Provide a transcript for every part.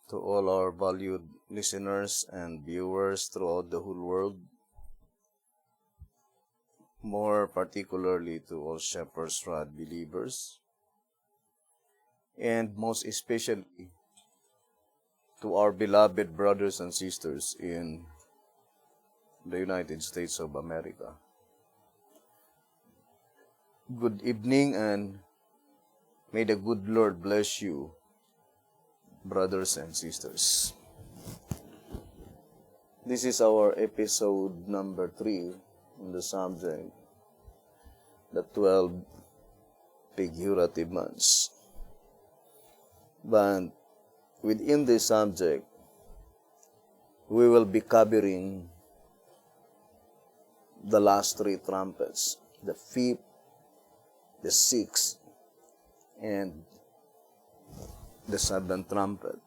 to all our valued listeners and viewers throughout the whole world, more particularly to all Shepherd's Rod believers, and most especially to our beloved brothers and sisters in the United States of America. Good evening, and may the good Lord bless you, brothers and sisters. This is our episode number 3 on the subject, the 12 figurative months. But within this subject, we will be covering the last 3 trumpets, the 5th, the 6th, and the 7th trumpet.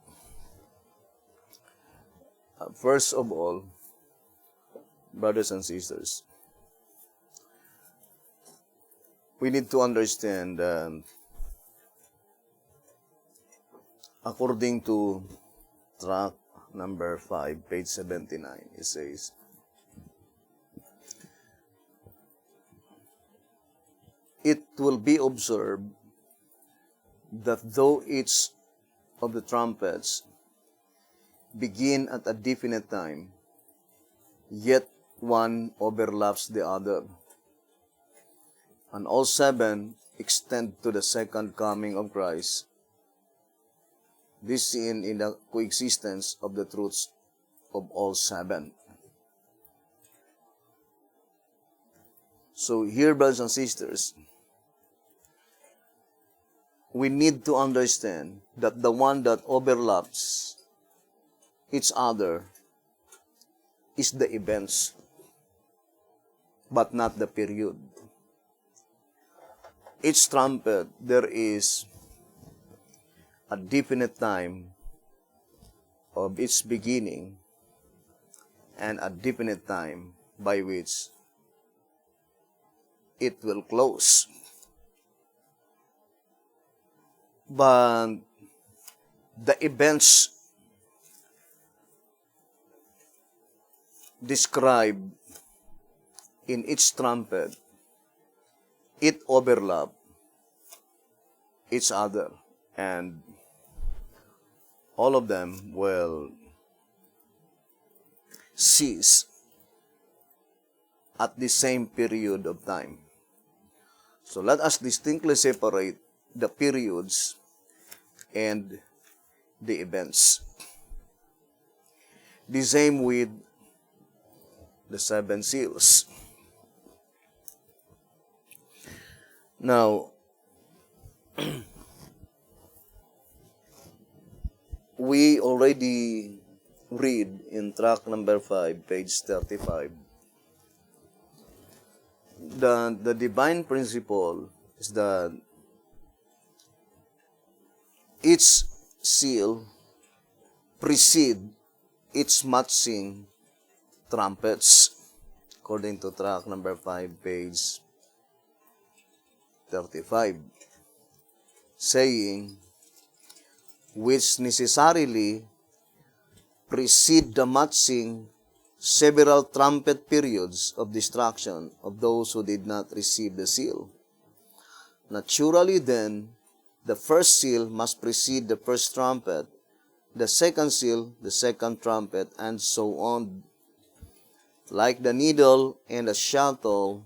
First of all, brothers and sisters, we need to understand that according to track number 5, page 79, it says, "It will be observed that though each of the trumpets begin at a definite time, yet one overlaps the other, and all 7 extend to the second coming of Christ. This seen in the coexistence of the truths of all 7. So here, brothers and sisters, we need to understand that the one that overlaps each other is the events, but not the period. Each trumpet, there is a definite time of its beginning and a definite time by which it will close. But the events described in each trumpet, it overlap each other, and all of them will cease at the same period of time. So let us distinctly separate the periods and the events. The same with the 7 seals. Now, we already read in track number 5, page 35, the divine principle is that each seal precedes its matching trumpets, according to track number 5, page 35, saying, which necessarily precede the matching several trumpet periods of destruction of those who did not receive the seal. Naturally then, the first seal must precede the first trumpet, the second seal, the second trumpet, and so on, like the needle and the shuttle,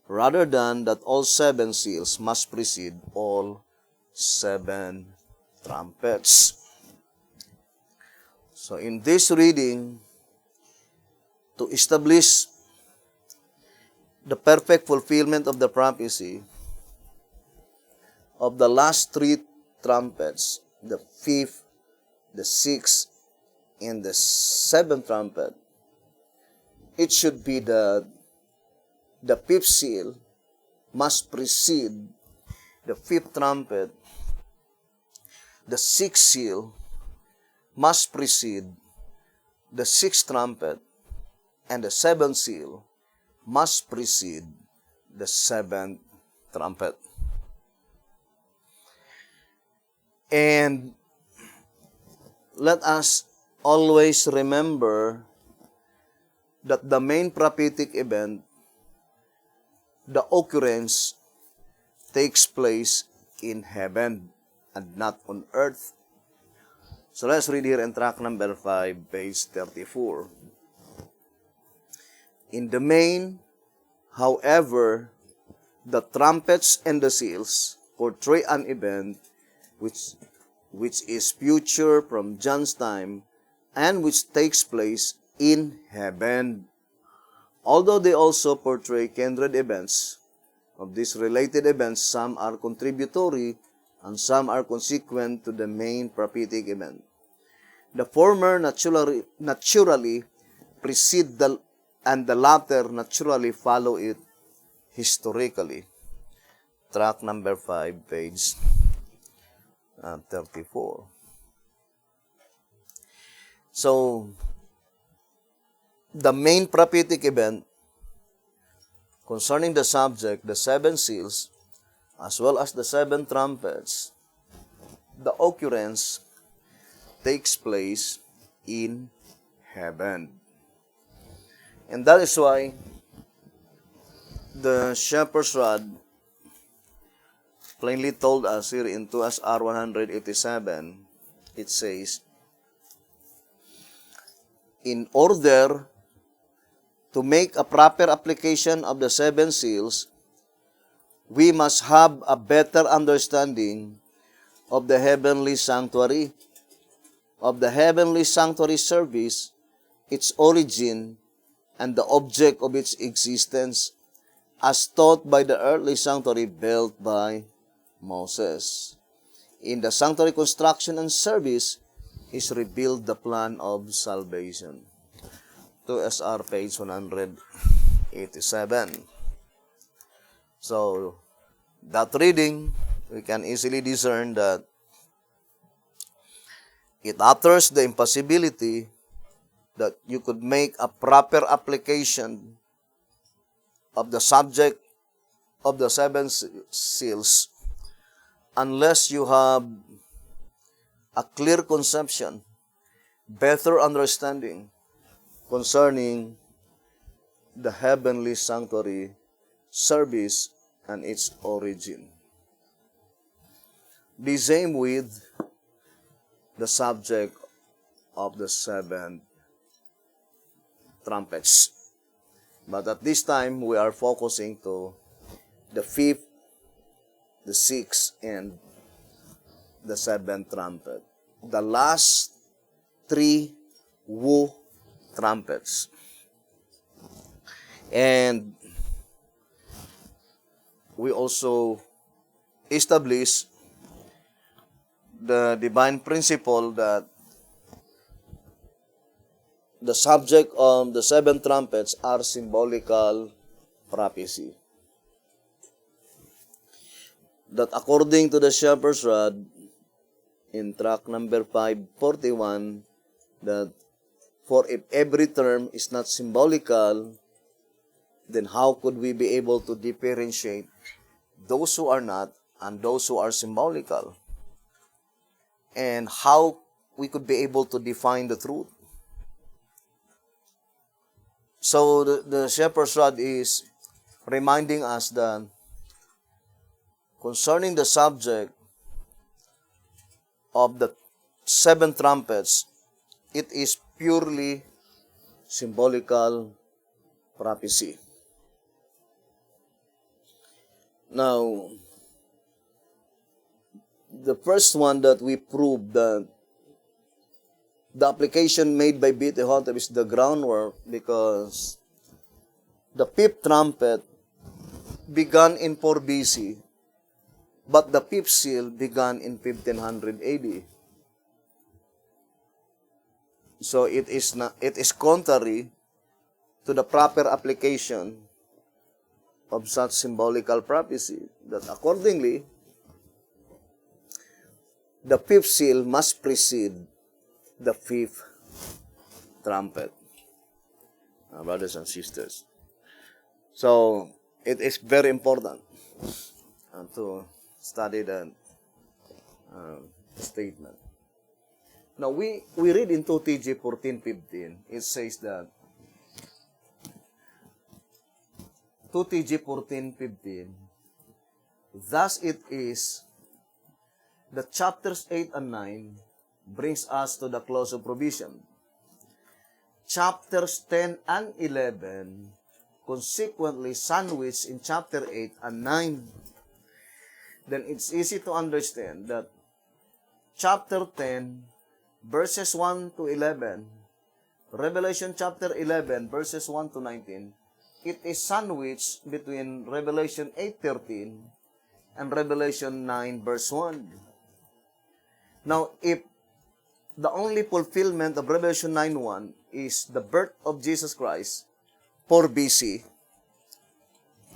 rather than that all 7 seals must precede all 7 trumpets. So in this reading, to establish the perfect fulfillment of the prophecy of the last 3 trumpets, the 5th, the 6th, and the 7th trumpet, it should be that the 5th seal must precede the 5th trumpet, the 6th seal must precede the 6th trumpet, and the 7th seal must precede the 7th trumpet. And let us always remember that the main prophetic event, the occurrence, takes place in heaven and not on earth. So let's read here in track number 5, page 34. In the main, however, the trumpets and the seals portray an event which is future from John's time and which takes place in heaven. Although they also portray kindred events, of these related events, some are contributory and some are consequent to the main prophetic event. The former naturally precede and the latter naturally follow it historically. Track number 5, page 34. So, the main prophetic event concerning the subject, the 7 seals, as well as the 7 trumpets, the occurrence takes place in heaven. And that is why the shepherd's rod plainly told us here in 2SR 187, it says, in order to make a proper application of the 7 seals, we must have a better understanding of the heavenly sanctuary, service, its origin, and the object of its existence, as taught by the earthly sanctuary built by Moses. In the sanctuary construction and service is revealed the plan of salvation. 2SR page 187. So, that reading, we can easily discern that it utters the impossibility that you could make a proper application of the subject of the 7 seals unless you have a clear conception, better understanding concerning the heavenly sanctuary service and its origin. The same with the subject of the 7 trumpets. But at this time, we are focusing to the 5th, the 6th, and the 7th trumpet. The last 3 woe trumpets. And we also establish the divine principle that the subject of the 7 trumpets are symbolical prophecy. That according to the shepherd's rod, in track number 541, that for if every term is not symbolical, then how could we be able to differentiate those who are not and those who are symbolical? And how we could be able to define the truth? So the shepherd's rod is reminding us that concerning the subject of the 7 trumpets, it is purely symbolical prophecy. Now, the first one that we proved that the application made by B.T. Hotep is the groundwork, because the 5th trumpet began in 4 BC, but the 5th seal began in 1500 AD. So it is contrary to the proper application of such symbolical prophecy, that accordingly, the 5th seal must precede the 5th trumpet, brothers and sisters. So, it is very important to study the statement. Now, we read in 2TG 14:15, it says that 2TG 14:15, thus it is that chapters 8 and 9 brings us to the close of provision. Chapters 10 and 11 consequently sandwiched in chapter 8 and 9. Then it's easy to understand that chapter 10, verses 1 to 11, Revelation chapter 11, verses 1 to 19, it is sandwiched between Revelation 8:13 and Revelation 9, verse 1. Now, if the only fulfillment of Revelation 9:1 is the birth of Jesus Christ, 4 BC,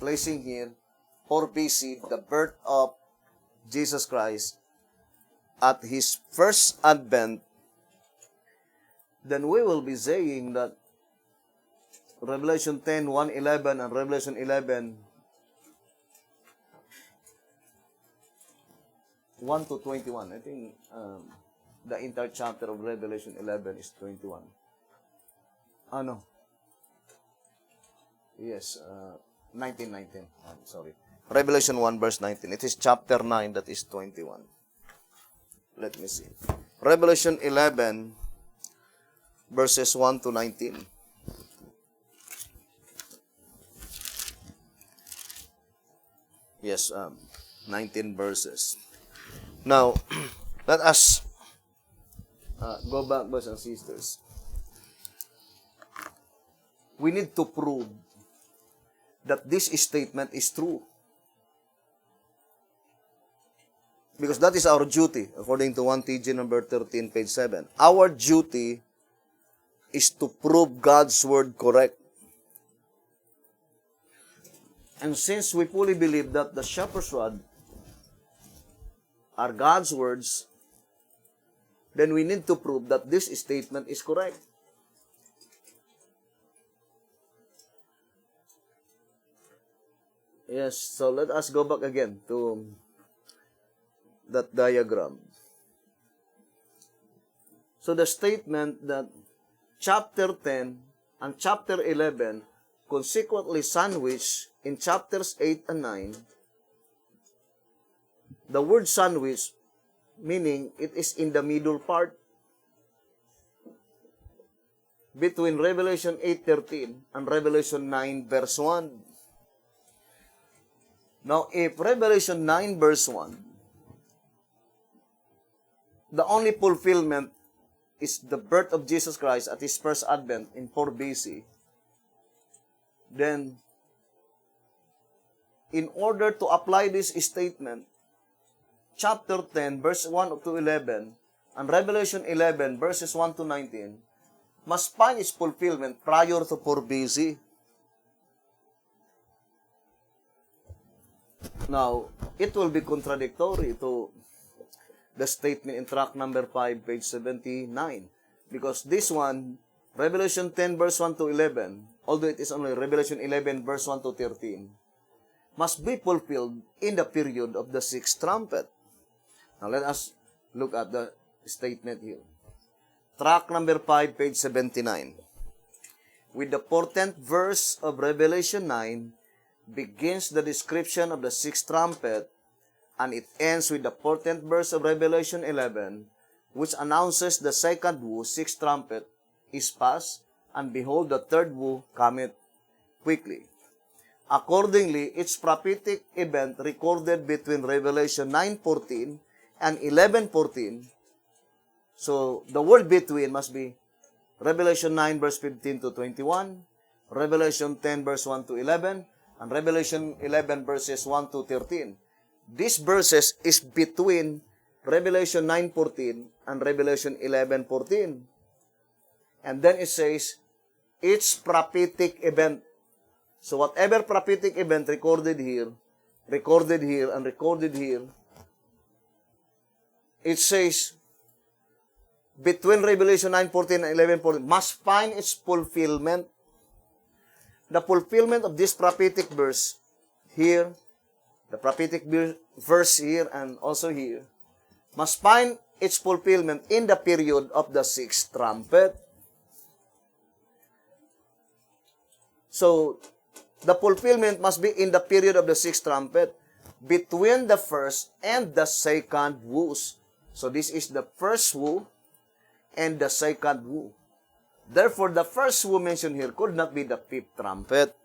placing here, 4 BC, the birth of Jesus Christ at His first advent, then we will be saying that Revelation 10, 1, 11, and Revelation 11, 1 to 21. I think the entire chapter of Revelation 11 is 21. Ano? Yes, 19. I'm sorry. Revelation 1 verse 19. It is chapter 9 that is 21. Let me see. Revelation 11 verses 1 to 19. Yes, 19 verses. Now, let us go back, brothers and sisters. We need to prove that this statement is true. Because that is our duty, according to 1TG number 13, page 7. Our duty is to prove God's word correct. And since we fully believe that the shepherd's rod are God's words, then we need to prove that this statement is correct. Yes, so let us go back again to that diagram. So the statement that chapter 10 and chapter 11 consequently sandwiched in chapters 8 and 9, the word sandwich, meaning it is in the middle part between Revelation 8:13 and Revelation 9 verse 1. Now, if Revelation 9 verse 1, the only fulfillment is the birth of Jesus Christ at His first advent in 4 BC, then in order to apply this statement, chapter 10 verse 1 to 11 and Revelation 11 verses 1 to 19 must find its fulfillment prior to 4 BC. Now, it will be contradictory to the statement in tract number 5, page 79. Because this one, Revelation 10, verse 1 to 11, although it is only Revelation 11, verse 1 to 13, must be fulfilled in the period of the sixth trumpet. Now, let us look at the statement here. Tract number 5, page 79. With the 14th verse of Revelation 9, begins the description of the sixth trumpet, and it ends with the 14th verse of Revelation 11, which announces the second woe, sixth trumpet, is past, and behold, the third woe cometh quickly. Accordingly, its prophetic event recorded between Revelation 9:14 and 11:14. So, the word between must be Revelation 9 verse 15 to 21, Revelation 10 verse 1 to 11, and Revelation 11 verses 1 to 13. These verses is between Revelation 9:14 and Revelation 11:14. And then it says, its prophetic event. So whatever prophetic event recorded here, and recorded here, it says, between Revelation 9:14 and 11:14, must find its fulfillment. The fulfillment of this prophetic verse here, the prophetic verse here and also here, must find its fulfillment in the period of the sixth trumpet. So, the fulfillment must be in the period of the sixth trumpet, between the first and the second woos. So, this is the first woo and the second woo. Therefore, the first woo mentioned here could not be the fifth trumpet.